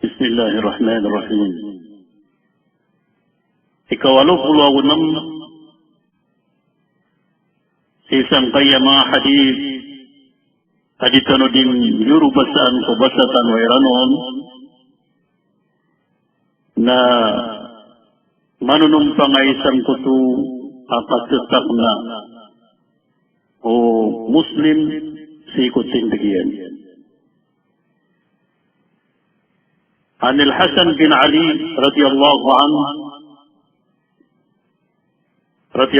Bismillahirrahmanirrahim. Ika-86 isang kaya mga hadith aditano din yurubasaan kubasatan wairanon na manunumpang ay isang kutu akasasak na o Muslim si ikutin bigyan. عن الحسن بن علي رضي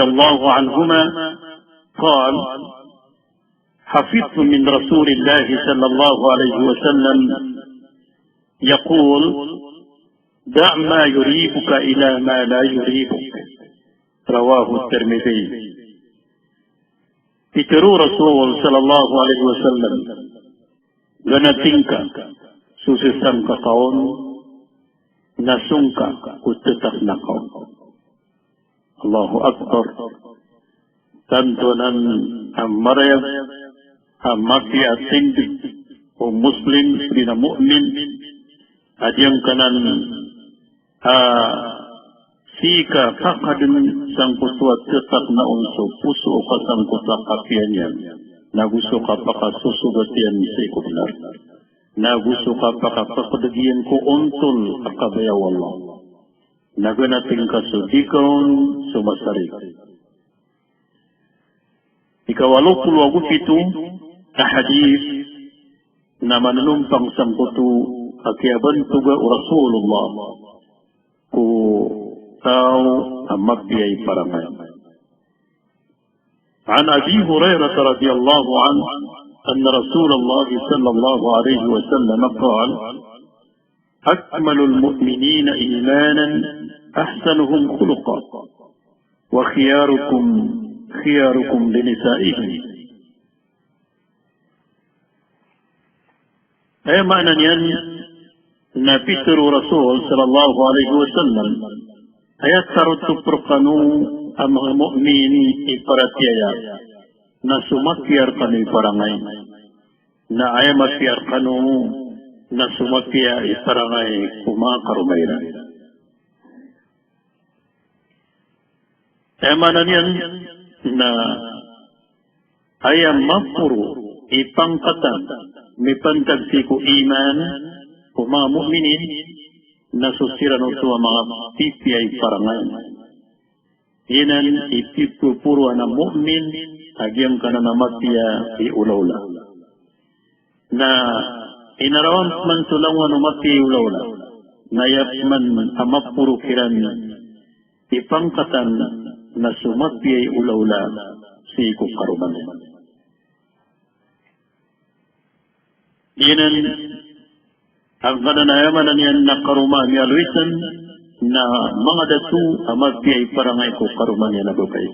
الله عنهما قال حفظت من رسول الله صلى الله عليه وسلم يقول دع ما يريبك إلى ما لا يريبك رواه الترمذي. Diteru Rasul sallallahu alaihi wasallam ganatingka susisang kakaon nasungka kutetak nakaon. Allahu Akbar. Tantunan amarayag amati atindi o Muslim na mu'min adyang kanan sika kakadun sang pusuat tetak na unso puso o kasang kutak kapian yan nagusto ka pakasusugat-yan sa ikubenar nagusto ka pakapapadagian ko untol akabayaw Allah naganating kasudikon sumasarik. Ika-87 na hadith na manunumpang sangkutu akiaban tuga Rasulullah ku tao ang magbiyay paramay. عن أبي هريرة رضي الله عنه أن رسول الله صلى الله عليه وسلم قال أكمل المؤمنين إيمانا أحسنهم خلقا وخياركم لنسائهم. أي معنى أن نبتر رسول صلى الله عليه وسلم أيثر تفرقنوا أمر مؤمن إفراتيا نسمكير كني فرناي نعيمكير كنو نسمكيا إفرناي كما كرميرا. أي معنى na ayam mapuro ipangkatan mipantagsiku iman o mga mu'minin na susiran ito ang mga tipiyay parangan. Inan ipipupuro na mu'min agyang ka na namatiya iulawla. Na inarawan man sulangan umati iulawla. Nayap man amapuro kiran ipangkatan na sumatiyay ulawla si kukaruman. Inan ang kananayaman niyan na karuman niya luisan na mga datu amatiyay parangay kukaruman niya nabukay.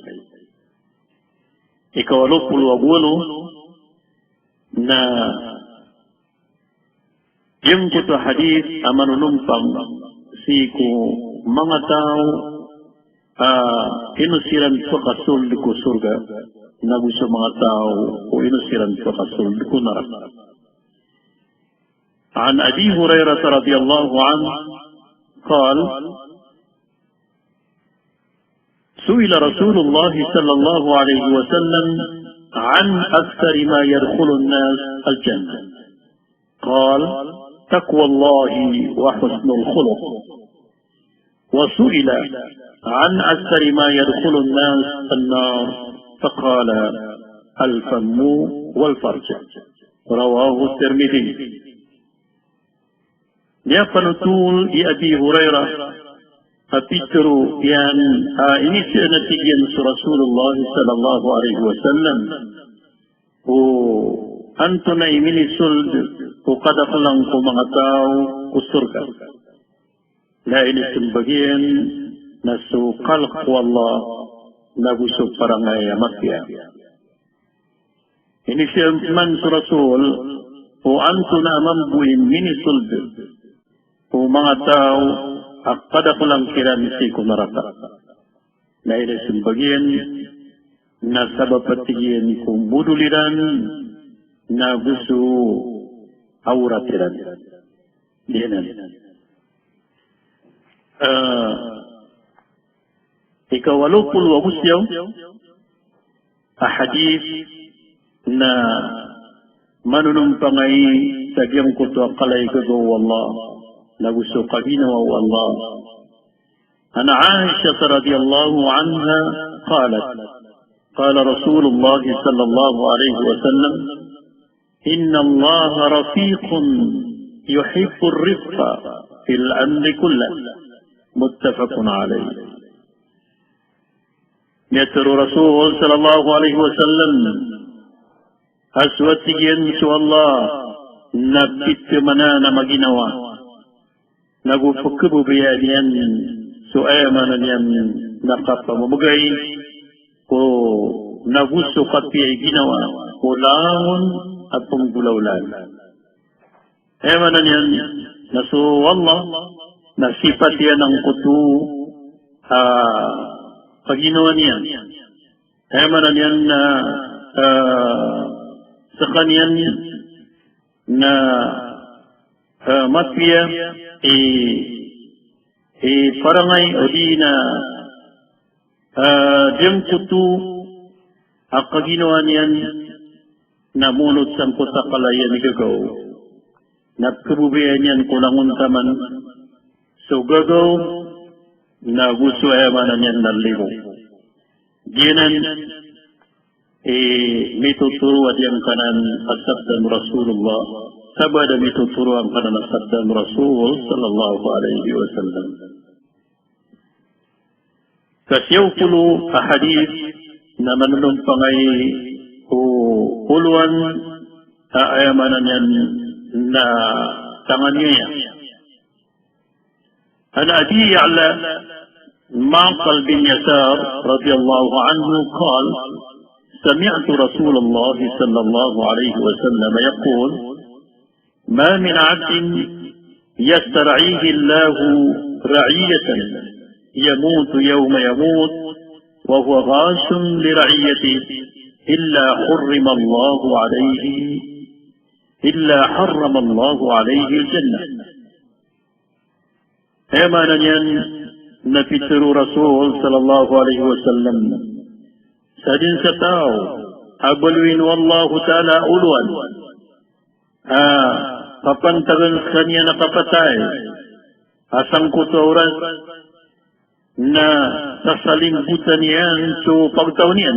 Ika-88 na yung kuto hadith amanunumpang si ku mga tao inusiran sa kasul ko surga na gusto mga tao o inusiran sa kasul ko neraka. عن أبي هريرة رضي الله عنه قال سئل رسول الله صلى الله عليه وسلم عن أكثر ما يدخل الناس الجنة قال تقوى الله وحسن الخلق. وسئل عن أكثر ما يدخل الناس النار فقال الفم والفرج. رواه الترمذي. Dia penutul di Abi Hurairah Hatiru yang ini sinatigian Rasulullah sallallahu alaihi wasallam antuna imini suld kada lang ko mga tao ku surga. na ini sebagian nasu khalq wallah nagusog parangay amatya. Ini siya man sa Rasul o anto na mambuin minisulb o mga tao akada ko lang kiranisi ko naraka. Na ini sebagian na sabapatigin kung buduliran na gusto auratiran. Diyanan. Ikawalupul wa musyaw ahadith na manunumpangay sa giyang kuto akalay gagawa Allah na gusto kabinawa Allah. Ana Aisha radhiyallahu anha qalat قال رسول الله صلى الله عليه وسلم إن الله رفيق يحب الرفق في الأمر كله متفق عليه. يتر رسول صلى الله عليه وسلم أسوتين سوى الله نبت منانا مجنوا نقول فكبوا بيادين سؤامنا نقف مبقي ko nagusto kapi ginawa ko langon at panggulawlan. Manan yan naso Allah nasipat yan ang kutu paginawa niya. Manan yan na sa kanyan na matya parangay o di na diyang kutu ang kaginawa niyan na munod sa kutakalayan ni gagaw na kabubayan niyan kulangon taman so gagaw na gusto ayamanan niyan na libo diyanan may tuturo at yung kanan asabdan Rasulullah sabada may tuturo ang kanan asabdan Rasul sallallahu alaihi wasallam. Kasyaw pulo ahadith na manunumpangay o puluan ayamanan yan na tangan niya. An Abi Ya'la Ma'qal bin Yasar radiyallahu anhu قال سمعت رسول الله صلى الله عليه وسلم يقول ما من عبد يسترعيه الله رعية يموت يوم يموت وهو غاش لرعيته إلا حرم الله عليه الجنة. أمانا نفتر رسول صلى الله عليه وسلم سدين ستاو أبلوين والله تعالى أولوان kapan tagal kanya nakapatay asang kuturas na sasalimbutan niyan so pagtaw niyan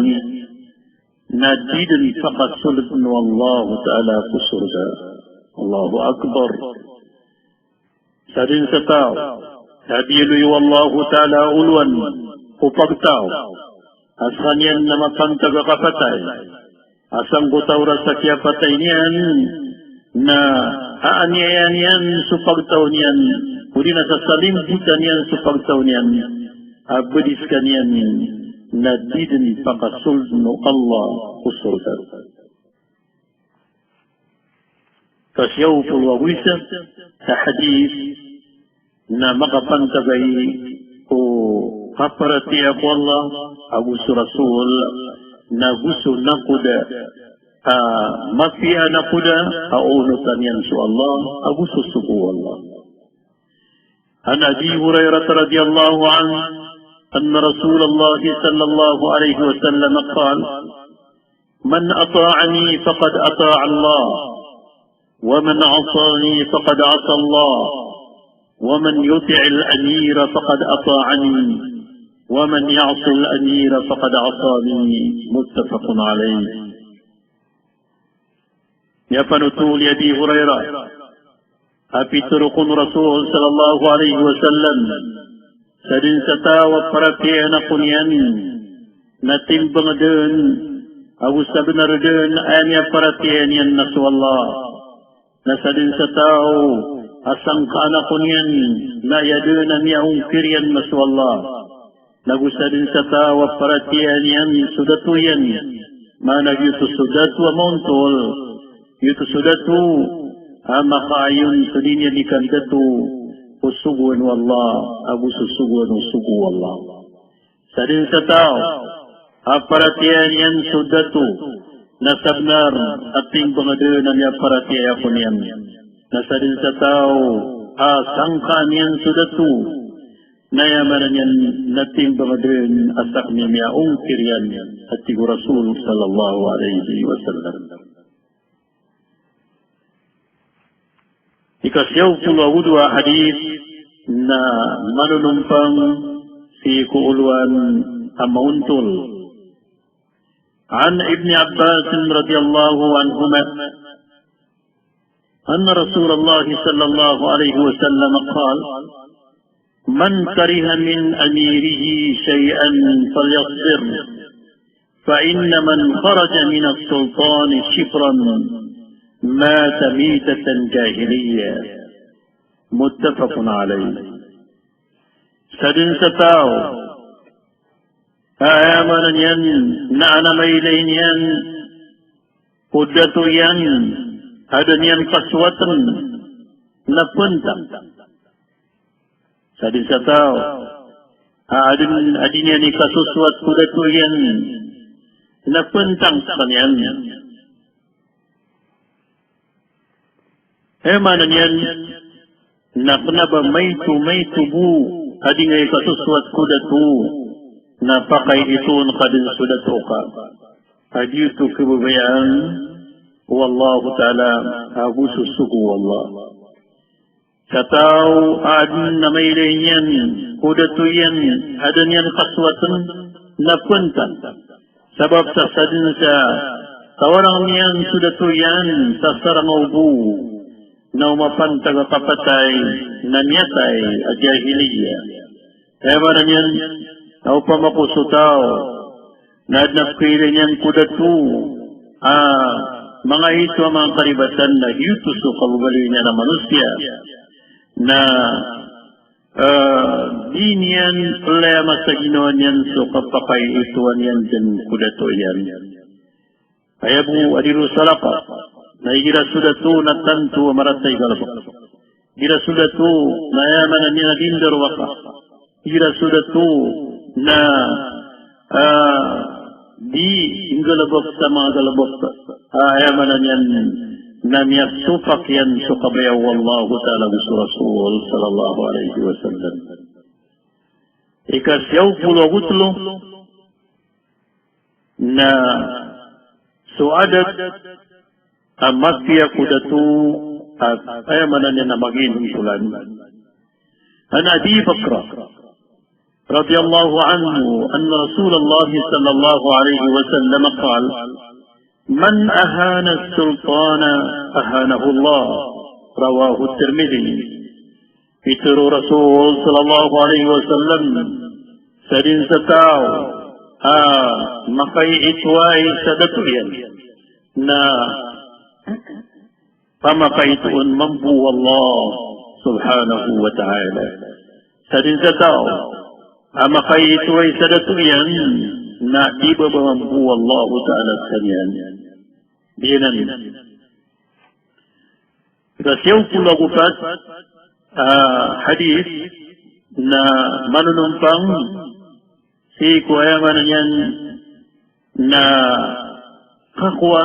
na didin pakasulot ng Allah Ta'ala kusurga. Allahu Akbar. Sa din sa tao, sabiluy Allah Ta'ala ulwan o pagtaw as kanyan na mapangtaga kapatay asang butawra sa kya patay niyan na aanyayan niyan so pagtaw niyan uli na sasalimbutan niyan so pagtaw niyan abadis kanyan na didin pakasulno Allah kusurga. Kasyaw pulwawisa sa hadith na makapantagay o kaparati ako Allah agusto Rasul na gusto na kuda mafiya na kuda aunutan yan so Allah agusto suku Allah. An Abi Hurairah radhiyallahu anhu أن رسول الله صلى الله عليه وسلم قال من أطاعني فقد أطاع الله ومن عصاني فقد عصى الله ومن يطع الأمير فقد أطاعني ومن يعص الأمير فقد عصاني متفق عليه. يفنطول يدي هريرة أبي طرق رسول صلى الله عليه وسلم sadin sa tawa parakiya na kunyan na timbang dun awu sabinar dun anya parakiya niyan na suwallah na sadin sa tao asang kaanak ko niyan na yaduna niya ungkirian maswallah. Nagusa din sa tawa paratiyan yan sudatu yan. Manag yuto sudatu amontol. Yuto sudatu makaayon sa dinya ni kandatu. Usuguan wallah. Abu susuguan usugu wallah. Sa din sa tao. Paratiyan yan sudatu. Nasabnar ating pangaduna niya paratiya ko niyan. Nasa din sa tao, sangka niyan sudatu, nayamanan niyan nating pangadun asak niya ungkirian at tigo Rasul sallallahu alaihi wasallam. Ikasyaw pulawudwa hadith na manunumpang si kuuluan amauntul. An Ibn Abbas radhiyallahu anhuma أن رسول الله صلى الله عليه وسلم قال من كره من أميره شيئا فليصبر فإن من خرج من السلطان شبرا مات ميتة جاهلية متفق عليه. سدن ستاو آمنا ين نعنا ميلين ين قدة ين ada niyan kaswatan na punta. Sa din sa tao, adin niya ni kasuswat kuda to yan na puntang sa kanyan. Mana niyan, naknaba may tubu, adin ngay kasuswat kuda to, napakay ito nakadin sudat o ka. Adi ito kibubayaan, Wallahu ta'ala abu susuku wallah. Katau adin na may yan, kudatu yan, adan yan kaswatan na punta. Sabab sa sadin sa tawarang yan sudatu yan sa sarang ubu na umapantag kapatay na niyatay at jahiliya. Kaya ba na yan, na upamakusutaw na adnapkili niyan kudatu mga ito ang mga karibatan na yutuso kabugali niya na manusia na di niyan problema sa ginawa niyan so kapakay ituan yan dyan kudato yan. Kaya bu adiru salapa na igira sudatu na tantu maratay galabak. Igira sudatu na yamanan niya na dindar waka. Igira sudatu na di galabak sa mga galabak. Ayamanan yan na miyasupak yan so kabayaw wallahu ta'ala gusto Rasul sallallahu alaihi wasallam. Ikasyaw pulawutlo na suadat amatya kudatu at ayamanan yan na mag-inutulan. An Abi Bakra radiyallahu anhu anna Rasulullah sallallahu alaihi wasallam qal من أهان السلطان أهانه الله رواه الترمذي. Ituro Rasul sallallahu alaihi wasallam sadin sa tao makay itway sa datuyan na pamakaytuon mambu Allah subhanahu wa ta'ala. Sadin sa tao makay itway sa datuyan na ibabambu Allah ta'ala sa kanyan. Diyanan. Kasyaw pulagufat hadith na manunumpang si kuwayaman yan na kakwa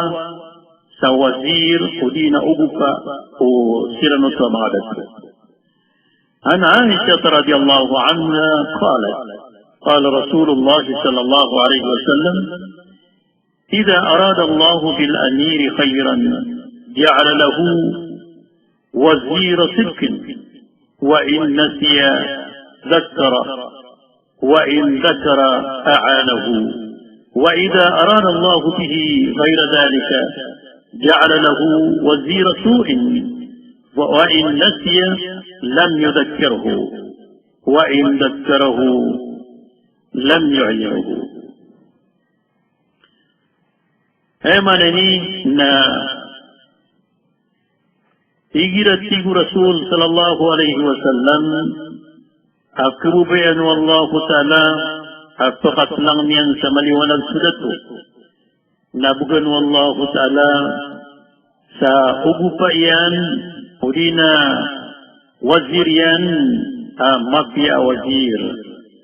sa wazir o di na uguka o sirano sa mga dato. An Aisha radiyallahu anha qalat قال رسول الله صلى الله عليه وسلم إذا أراد الله بالأمير خيرا جعل له وزير صدق وإن نسي ذكر وإن ذكر أعانه وإذا أراد الله به غير ذلك جعل له وزير سوء وإن نسي لم يذكره وإن ذكره لم يعيره. Manani na Igirat tigu Rasul sallallahu alaihi wasallam kerubayan wallahu ta'ala fakat lang niyan sa maliwanag sudatu. Nabugan wallahu ta'ala sa ugupa yan udina wazir yan mafia wazir.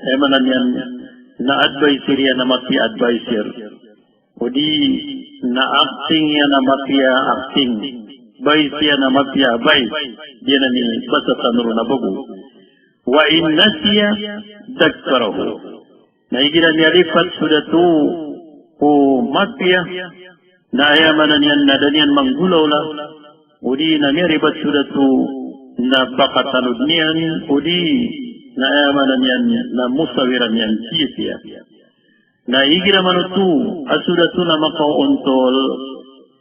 Emanan yan na advisor yan na mafia advisor. Udi na acting yan na mafia acting. Vice yan na mafia vice. Yan na ni basa tanuro na bago. Wa in nasiya dagkarahu. Naigila niya lipat sudatu o mafia na ayamanan yan na danyan manggulaw la. Udi na niya ribat sudatu na bakatalod niyan. Udi na ayamanan yan na musawiran yan siya. Naigila manutu asudatu na makauntol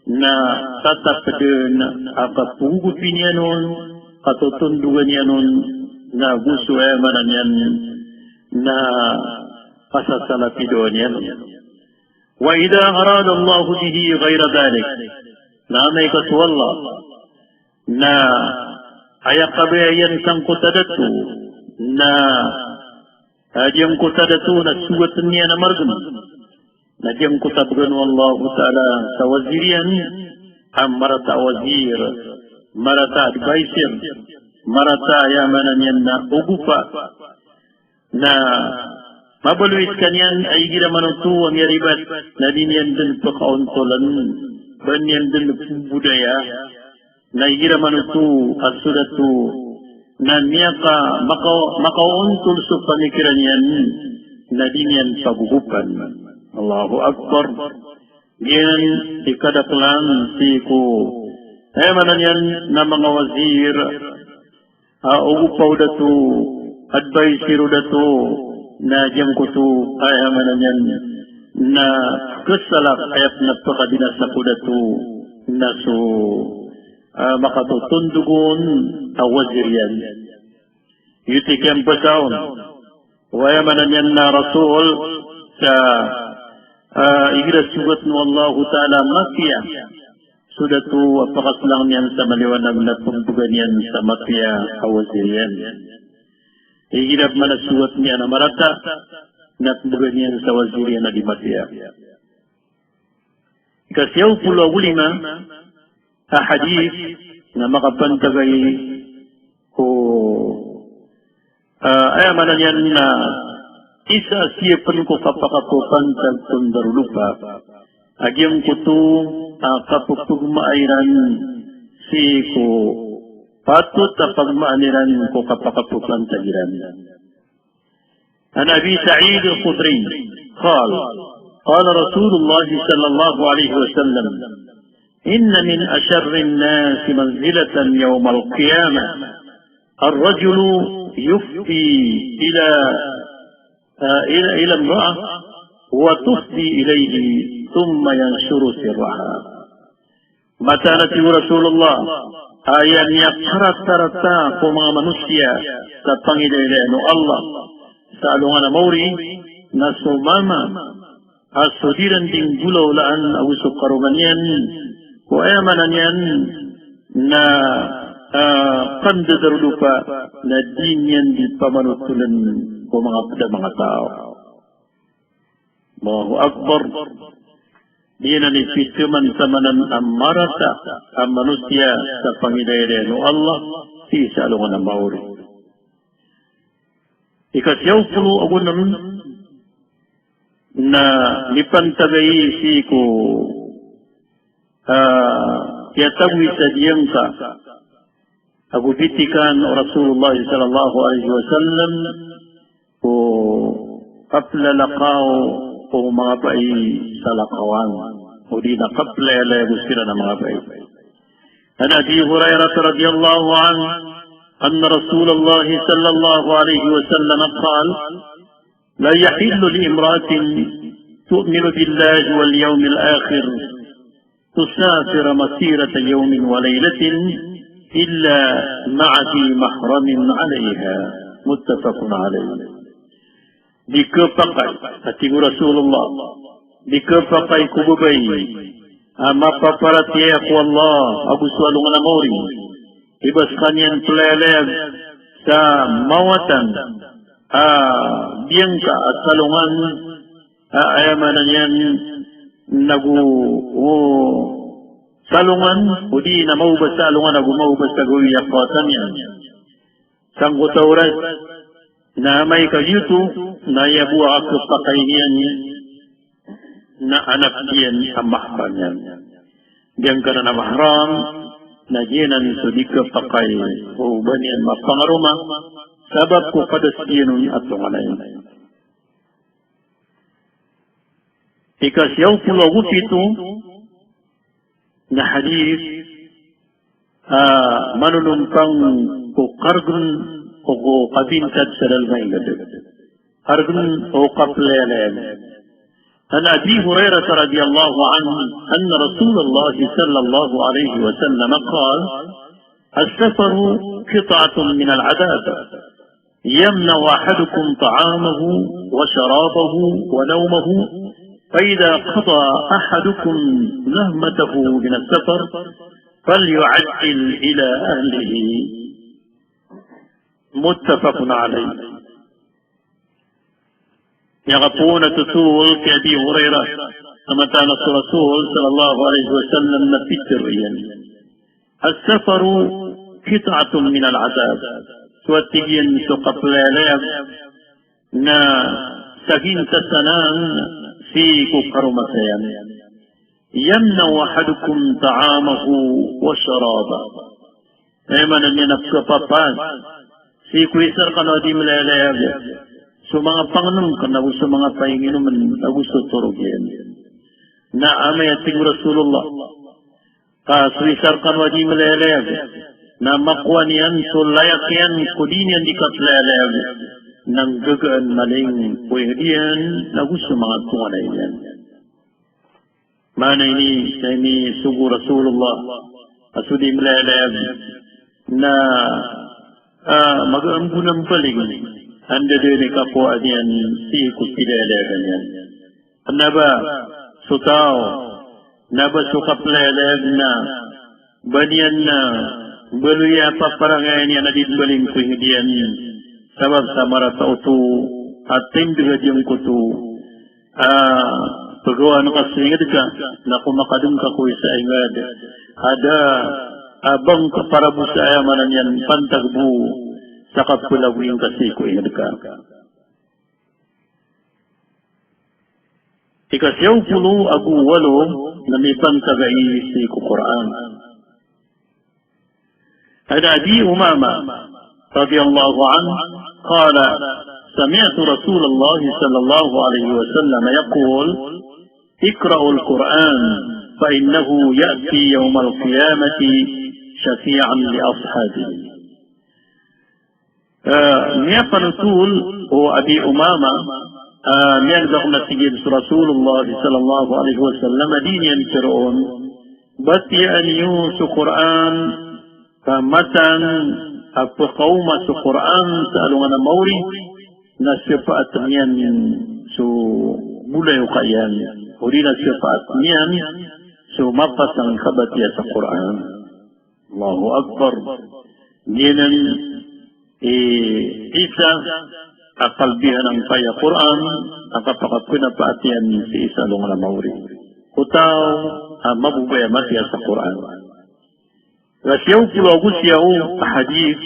na tatapden akapugutin niya nun, katutundugan niya nun na gusto ayamanan yan na pasasalapidoan yan. Wa idha arada Allah bihi ghayra dhalik, na may kaswalla na ayakabayan sang kutadatu na adiyang kutadatu na suwatan niya na margam na diyang kutabgan Allah ta'ala sa wazirian marata wazir, marata advisor, marata ayamanan yan na ugupa na mabaluit kanyan ay gila manutu ang yaribat na dinyan din pakauntolan banyan din budaya na gila manutu asudatu na niya ka makauntol sa panikiran yan na dinyan pagugupan. Allahu Akbar. Yan ikadaklan siku ayamanan yan na mga wazir ugupaw datu advisor datu na diyang kutu ayamanan yan na kasalak ayat na pakadinasa ko datu na so makatutundugon wazir yan. Yutik yung pasaon ayamanan yan na Rasul sa igiras sugat no Allah ta'ala mafia sudatu apakas lang niyan sa maliwanag na pagbugan yan sa mafia wazir yan. Igirap manasugat niya na marata na pagbugan yan sa wazir yan na di mafia. Ikasyaw pulo ulima hadith na makapantagay ko ayamanan yan na isa siyapan ko kapakapupan sa tundarulupa. Agyang kutu kapupugmairan si ko patut pagmaaniran ko kapakapupan sa giran. An Abi Sa'id al-Khudri قال رسول الله صلى الله عليه وسلم إن من أشر الناس منزلة يوم القيامة الرجل يفضي إلى امرأة وتفضي إليه ثم ينشر سرها. Mata Rasulullah ayan yakrat tarata ko mga manusia sa Panginoon Allah sa alungan na mauri na sumama asudiran ding gulaw laan awusok karungan yan ko ayamanan yan na pandadarudupa na din yan di pamanutulan ko mga tao. Allahu Akbar. Diyan na nipisuman sa manan ang marata ang manusia sa Panginoon Allah si sa alungan ng mauri. Ikasyaw pulo ako naman na nipantagay si ko yatawi sa diyang ka agubitikan Rasulullah sallallahu alaihi wasallam o kaplalakaw o mga bai sa lakawan o di na kaplalay sila ng mga bai. An Abi Hurairah radiyallahu anhu أن رسول الله صلى الله عليه وسلم قال لا يحل لامرأة تؤمن بالله واليوم الآخر تسافر مسيرة يوم وليلة إلا مع ذي محرم عليها متفق عليه. Dikepakai hatiku Rasulullah dikepakai kububay mapaparati ako Allah abu sualungan ang ori ibas kanyan pleleg sa mawatan biyangka at salungan ayamanan yan salungan o di na maubas salungan maubas sa guwiyakwatan yan sang kutaurat na may kayuto na yabuwa ako pakainian na anak diyan ang mahban yan diyan ka na mahram na diyanan so di ka pakay o ba niyan mapangaruma sabab ko kadas diyanon at tunganay ikasyaw pulawut ito na hadith manunumpang ko kargun o kabintad sa dalmay gabi kargun o kaplelen عن أبي هريرة رضي الله عنه أن رسول الله صلى الله عليه وسلم قال السفر قطعة من العذاب يمنع أحدكم طعامه وشرابه ونومه فإذا قضى أحدكم نهمته من السفر فليعجل إلى أهله متفق عليه يغطون تسول كأبي هريرة كما كان الرسول صلى الله عليه وسلم نفسر السفر قطعة من العذاب سواتيين سقف لالاب نا سجين تسنان في كرمتين يمنع أحدكم طعامه وشرابه أيمن أن ينفق فقط في كويسر قناديم لالاب so mga panganong kanaw sa mga pahinginuman na gusto turugyan na amay ating Rasulullah kasuisar kanwadi malayalayag na makuha niyan so layak yan kudin yan di katlayalayag nang gagaan maling pwediyan na gusto mga tunganay yan mana ini sugu Rasulullah asudi malayalayag na mag-ambunan paling anda diri kapwa diyan si kusilelegan yan. Naba sutaw, naba sukapleleg na banian na beluya paparangayan yan na ditbaling kuhidian sabab sa maratautu at tindiga diyang kutu pagawa ng kasingad ka na kumakadung ka kuy sa ingad ada abang kaparabu sa ayamanan yan pantagbu sakap pulaw yung kasi ko ingat ka. Ikasyaw pulo agu walo na may pantagay si Quran. Ada Abi Umama radiyallahu anhu qala سمعت رسول الله صلى الله عليه وسلم يقول اقرأوا القرآن فإنه يأتي يوم القيامة شفيعا لأصحابه niya panutul o Abi Umama niyan ba kumasigid sa Rasulullah sallallahu alaihi wasallam din yan tiroon batian yung sa Quran kamatan apakauma sa Quran sa alungan na mauri na sifaat niyan so mulay o kayan o di na sifaat niyan so mapasang kabatiya sa Quran Allahu Akbar niyan isa akalbihan ang kaya Quran ang kapakapuna paatian si isa lung na mauri utaw mabubaya matiya sa Quran rasyaw kiwagu siyaw hadith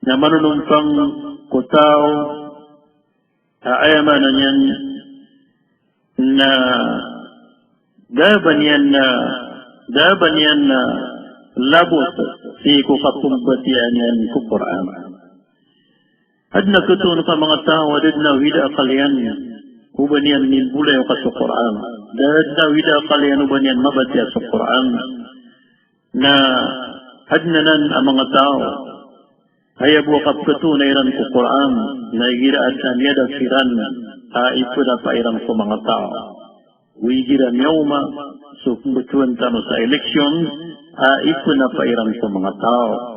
na manunumpang kutaw ayamanan yan na daban yan na labot si kukapumbatian yan ku Quran adna ketun ka mga tao adna wida kalian uban yan nilbulay ka sa Quran adna wida kalian uban yan mabatiya sa Quran na adnanan ang mga tao hayabu kapketun na iran ku Quran na igiraan sa niyada siran ipuda pa iran ku mga tao wigiran yawma so kumbutuan tano sa eleksyon ipuna pa iran ku mga tao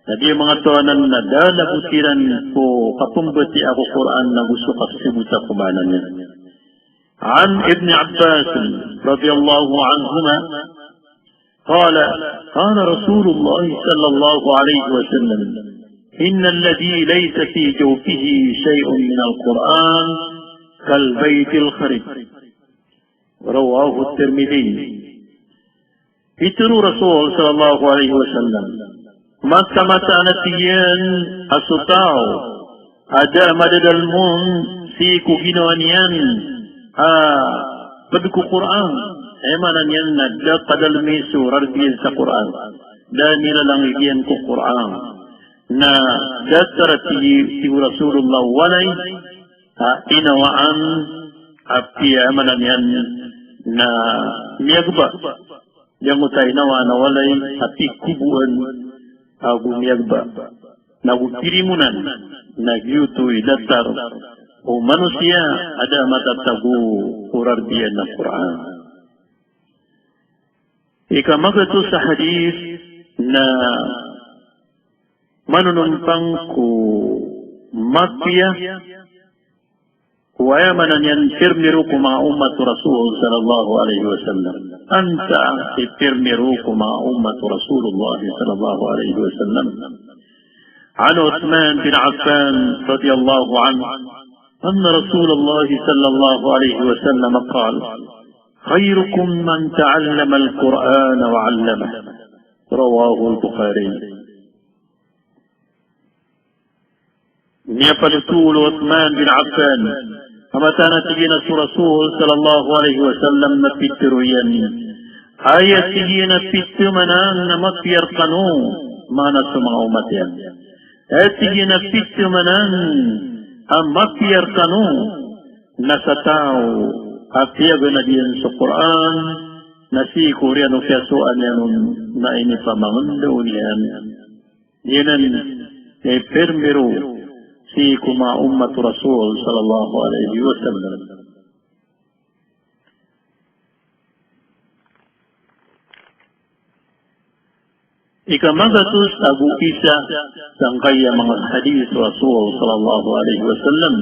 Jadi mga tuanan na dalabutiran ko kapumbati ako Quran na gusto kapsibuta kumanan niya. An Ibn Abbas radiyallahu anhuma قال رسول الله صلى الله عليه وسلم إن الذي ليس في جوفه شيء من القرآن كالبيت الخرب رواه الترمذي. Itu Rasul sallallahu alaihi wasallam. Mata-mata natiyan asutaw ada madadal mun si kuginawanian padku Quran emanan yan nadda padal mi surar diyan sa Quran dan nilalang diyan ko Quran na datarati si Rasulullah walay inawaan api emanan yan na miyagba yang utay nawa na walay api kubuan agumiyagba nagutirimunan nagyutoy datar o manusia ada matatagu urar diyan na Quran. Ikamagato sa hadith na manunumpang ko Makkiyah ويمنا ينفرمروك مع أمة رسول صلى الله عليه وسلم أنت تفرمروك مع أمة رسول الله صلى الله عليه وسلم. عن عثمان بن عفان رضي الله عنه أن رسول الله صلى الله عليه وسلم قال خيركم من تعلم القرآن وعلمه رواه البخاري. يقول عثمان بن عفان أمتانا تجينا رسول صلى الله عليه وسلم نبتر يعني آية تجينا بتمنا نمطير قانون ما نسمع أمتين تجينا بتمنا أمطير قانون نستاو أفيغنا دين القرآن نسي كوريان في سؤال نائني فمغن دونيان ينن يبرمرو فيكما أمة رسول صلى الله عليه وسلم. Ikamagatus Abu Isa sangkaya mga hadis Rasul sallallahu alaihi wasallam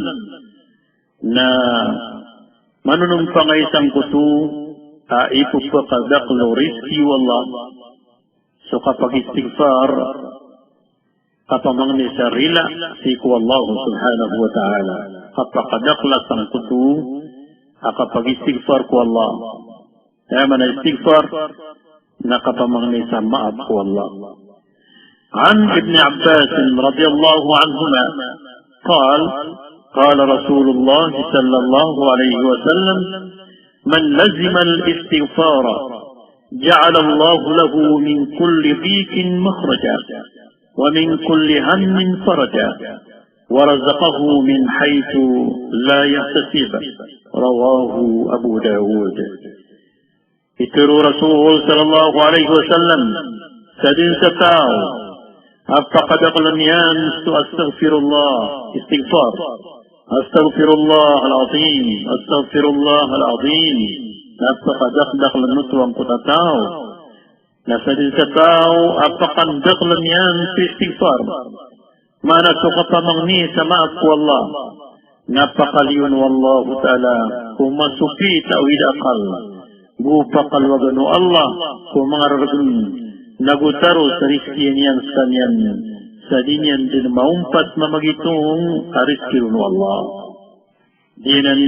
na manunumpang isang kutu ipupakadaklo rizki wallah so kapag istighfar kapamang ni sarila siku Allah subhanahu wa ta'ala kapakadakla sang kutu kapag istighfar ko Allah kaya man istighfar na kapamang ni sa maab ko Allah. An Ibn Abbas radiyallahu anhuma قال رسول الله صلى الله عليه وسلم من لزم الاستغفار جعل الله له من كل ضيق مخرجا ومن كل هم فرجا ورزقه من حيث لا يحتسب رواه أبو داود. Itu Rasul sallallahu alaihi wasallam sadin satao apakah kalamian tu astaghfirullah istighfar astaghfirullah al-azim astaghfirullah al-azim apakah dakhl nutuang kutatao nasadin satao apakah kalamian tu istighfar mana tu kapamangni sa maaf ko Allah napakaliun wallahu ta'ala kumasuki tawhid akal bupakal wagano Allah kumangaragin nagutaro sa rizki niyan sa niyan sa dinyan din maumpat mamagitong ariski no Allah dinan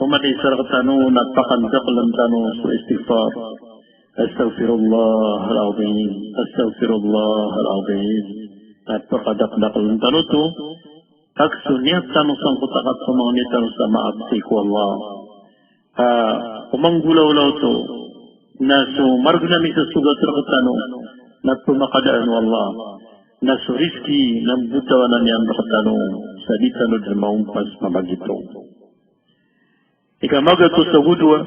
umatay sa tanu nagpakandaklan tanu sa istighfar astaghfirullah al-azim astaghfirullah al-azim nagpakadaklan tanu to aksunyat tanu sang kutakat sa mga nitan sa maabsi ko Allah umanggulaw-law to na sumarg namin sa sugat rakatano na pumakadaan Allah na suriski ng butawanan niya ang rakatano sa ditanod na maumpas mamagito. Ikamagato sa gudwa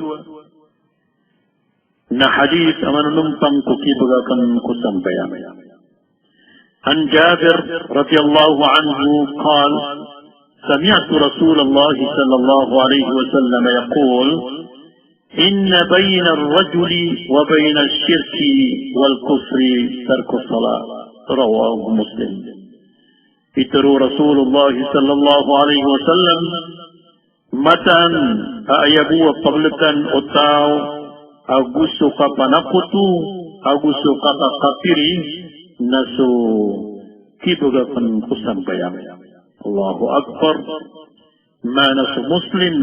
na hadith ang manunumpang kukibagakan kusambayan. An Jabir radiyallahu anhu قال سمعت رسول الله صلى الله عليه وسلم يقول إن بين الرجل وبين الشرك والكفر ترك الصلاة رواه مسلم. اتروا رسول الله صلى الله عليه وسلم متى أيبوا قبلة أتاو agusto ka panakutu, agusto ka kakapiri, naso kibagapan kusambayang. Allahu Akbar, mana su Muslim,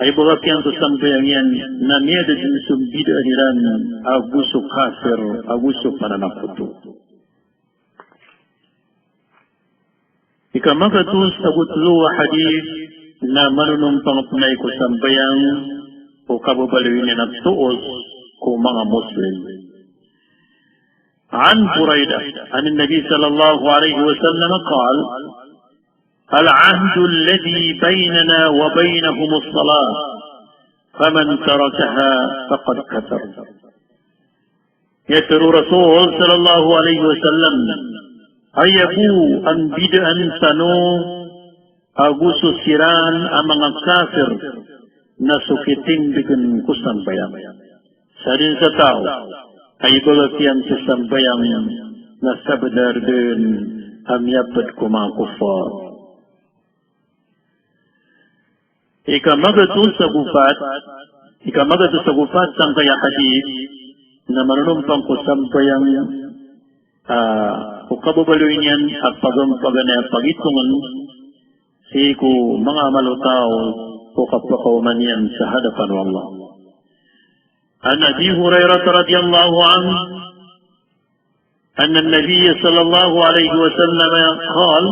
ay bagakyan to sambayang yan, na niya din sumbida niran, agusto kafir, agusto pananakutu. Ikamagatus agutlo hadith na manunumpang punay ko sambayang o kababalawin niya ng tuos kung mga Muslim. عن بريدة عن النبي صلى الله عليه وسلم قال العهد الذي بيننا وبينهم الصلاة فمن تركها فقد كفر. يتر رسول صلى الله عليه وسلم ayabu ang bidaan sano aguso siran ang mga kafir na sukiting bikin kusambayang. Sa rin sa tao ay bagakyan sa sambayang na sabadar din amyapat ko mga kufar. Ikamagato sa gufat sang kaya hadith na manunumpang kusambayang o kababaloy niyan at pagampaganay pagitungan si ku mga malutaw o kapakauman yan sa hadapan ng Allah. An Abi Hurairah radhiyallahu anhu أن النبي صلى الله عليه وسلم قال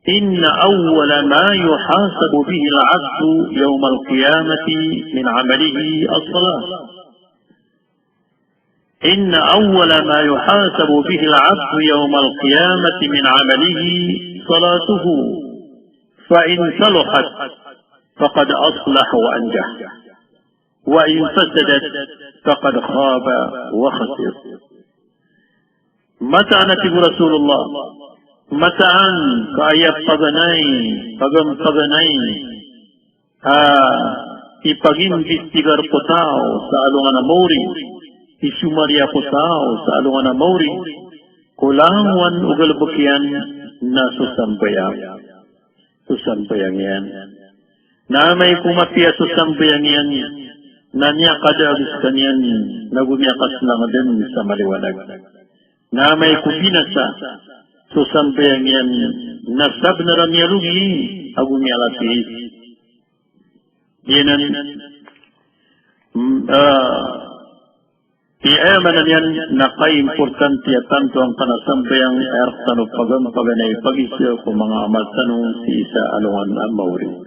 إن أول ما يحاسب به العبد يوم القيامة من عمله الصلاة. إن أول ما يحاسب به العبد يوم القيامة من عمله صلاته فإن صلحت فقد أصلح وأنجح وإن فسدت فقد خاب وخسر. متى نتب رسول الله متى كأيب pagam-paganay ipagin bistigar po tao sa alungan na mori isumaria po tao sa alungan na mori kulangwan ugal bukyan na susambayang yan na may kumapia susambayang yan na niya kadagis kanyan nagumiakas lang din sa maliwanag na may kubinasa susambayang yan nasab na ramyalugi agumialapis yanan Iamanan yan na ka-importante at tanto ang kanasambayang erktan o pagampaganay pag-isyo kung mga amal tanong si isa alungan ang mauri.